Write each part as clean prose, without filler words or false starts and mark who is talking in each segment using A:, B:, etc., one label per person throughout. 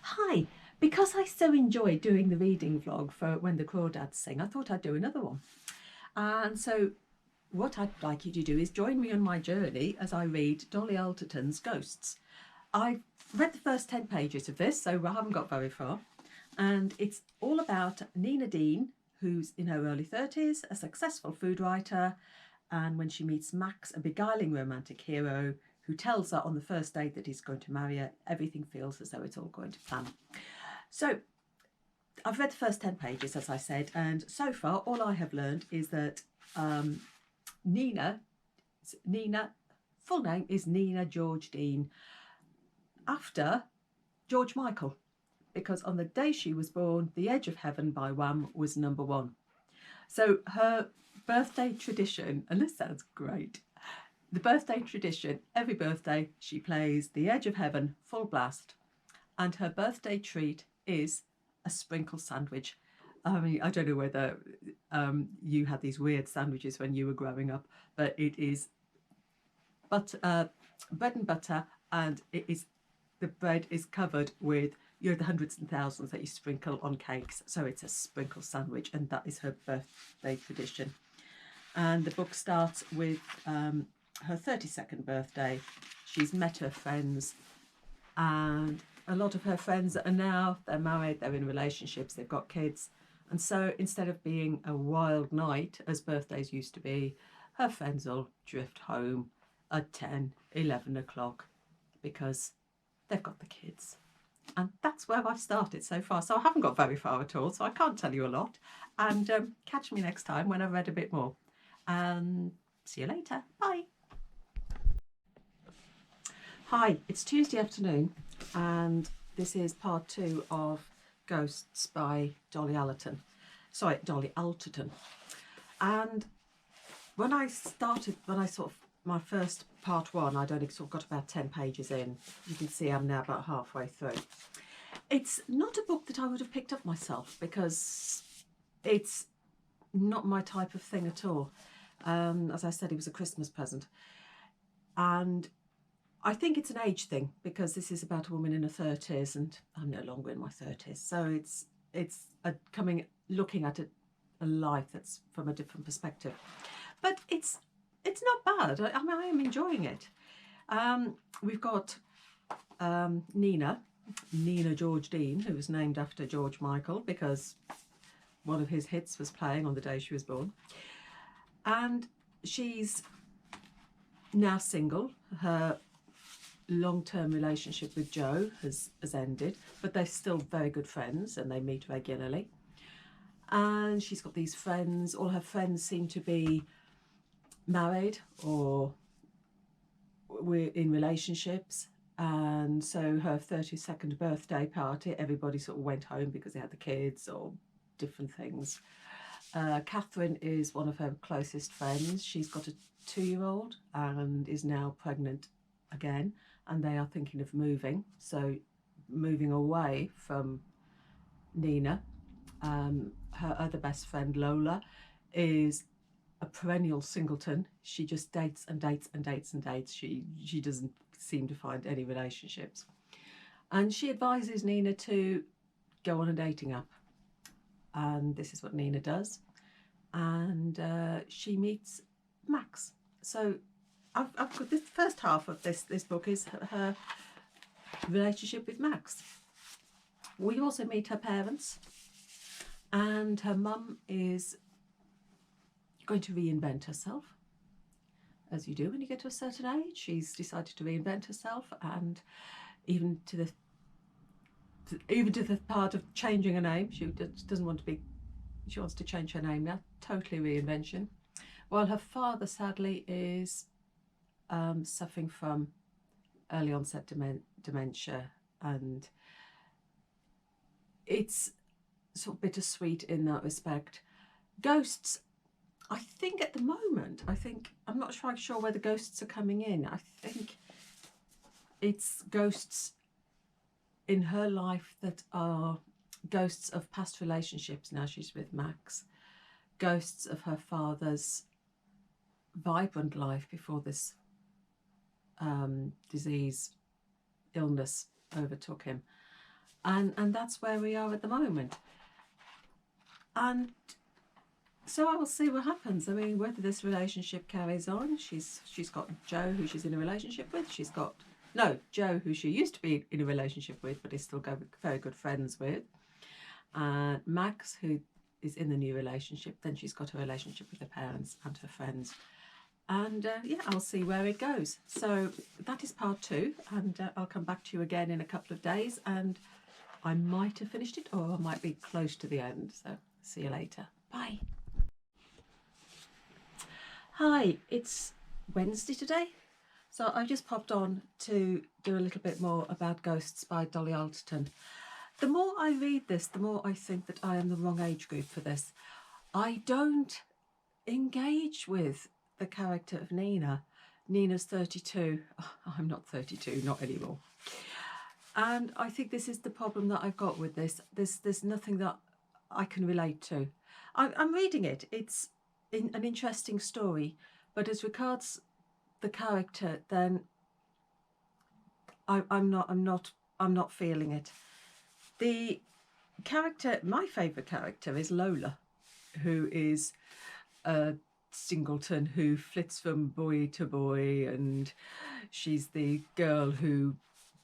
A: Hi, because I so enjoy doing the reading vlog for When the Crawdads Sing, I thought I'd do another one. And so what I'd like you to do is join me on my journey as I read Dolly Alderton's Ghosts. I've read the first 10 pages of this, so I haven't got very far. And it's all about Nina Dean, who's in her early 30s, a successful food writer, and when she meets Max, a beguiling romantic hero, who tells her on the first date that he's going to marry her, everything feels as though it's all going to plan. So I've read the first 10 pages, as I said, and so far all I have learned is that Nina, full name is Nina George Dean, after George Michael, because on the day she was born, The Edge of Heaven by Wham was #1. So her birthday tradition, and this sounds great, the birthday tradition, every birthday she plays The Edge of Heaven full blast, and her birthday treat is a sprinkle sandwich. I mean, I don't know whether you had these weird sandwiches when you were growing up, but it is bread and butter, and the bread is covered with the hundreds and thousands that you sprinkle on cakes. So it's a sprinkle sandwich, and that is her birthday tradition. And the book starts with her 32nd birthday. She's met her friends, and a lot of her friends are now, they're married, they're in relationships, they've got kids. And so instead of being a wild night, as birthdays used to be, her friends will drift home at 10, 11 o'clock because they've got the kids. And that's where I've started so far. So I haven't got very far at all, so I can't tell you a lot. And catch me next time when I've read a bit more. And see you later. Bye. Hi, it's Tuesday afternoon, and this is part 2 of Ghosts by Dolly Alderton. And when I my first part 1, I'd only sort of got about 10 pages in. You can see I'm now about halfway through. It's not a book that I would have picked up myself because it's not my type of thing at all. As I said, it was a Christmas present. And I think it's an age thing, because this is about a woman in her 30s, and I'm no longer in my 30s. So it's looking at a life that's from a different perspective. But it's not bad. I mean, I am enjoying it. We've got Nina George Dean, who was named after George Michael because one of his hits was playing on the day she was born. And she's now single. Her long-term relationship with Joe has ended, but they're still very good friends and they meet regularly. And she's got these friends. All her friends seem to be married or we're in relationships. And so her 32nd birthday party, everybody sort of went home because they had the kids or different things. Catherine is one of her closest friends. She's got a 2-year-old and is now pregnant again, and they are thinking of moving, so moving away from Nina. Her other best friend, Lola, is a perennial singleton. She just dates and dates and dates and dates. She doesn't seem to find any relationships, and she advises Nina to go on a dating app, and this is what Nina does. And she meets Max. So I've got this first half of this book is her relationship with Max. We also meet her parents, and her mum is going to reinvent herself, as you do when you get to a certain age. She's decided to reinvent herself, and even to the part of changing her name. She doesn't want to be. She wants to change her name now. Totally reinvention. While her father, sadly, is suffering from early onset dementia, and it's sort of bittersweet in that respect. Ghosts, I think at the moment, I'm not sure where the ghosts are coming in. I think it's ghosts in her life that are ghosts of past relationships now she's with Max, ghosts of her father's vibrant life before this illness overtook him, and that's where we are at the moment. And so I will see what happens. I mean, whether this relationship carries on. She's got Joe, who she's in a relationship with. She's got Joe, who she used to be in a relationship with, but is still very good friends with. And Max, who is in the new relationship. Then she's got a relationship with her parents and her friends. And yeah, I'll see where it goes. So that is part 2, and I'll come back to you again in a couple of days, and I might have finished it, or I might be close to the end. So see you later. Bye. Hi, it's Wednesday today. So I just popped on to do a little bit more about Ghosts by Dolly Alderton. The more I read this, the more I think that I am the wrong age group for this. I don't engage with the character of Nina. Nina's 32. Oh, I'm not 32, not anymore. And I think this is the problem that I've got with this. There's nothing that I can relate to. I'm reading it. It's an interesting story, but as regards the character, then I'm not feeling it. The character, my favourite character, is Lola, who is a singleton who flits from boy to boy, and she's the girl who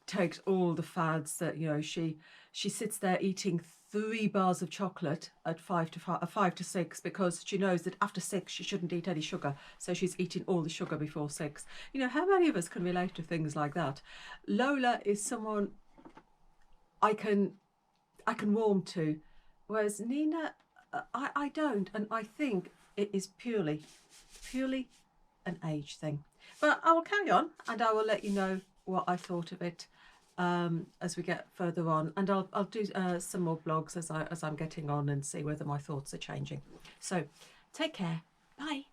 A: takes all the fads that, you know, she sits there eating 3 bars of chocolate at 5 to 6 because she knows that after 6 she shouldn't eat any sugar, so she's eating all the sugar before 6. You know, how many of us can relate to things like that? Lola is someone I can warm to, whereas Nina, I don't, and I think it is purely an age thing. But I will carry on, and I will let you know what I thought of it as we get further on, and I'll do some more blogs as I'm getting on and see whether my thoughts are changing. So take care. Bye.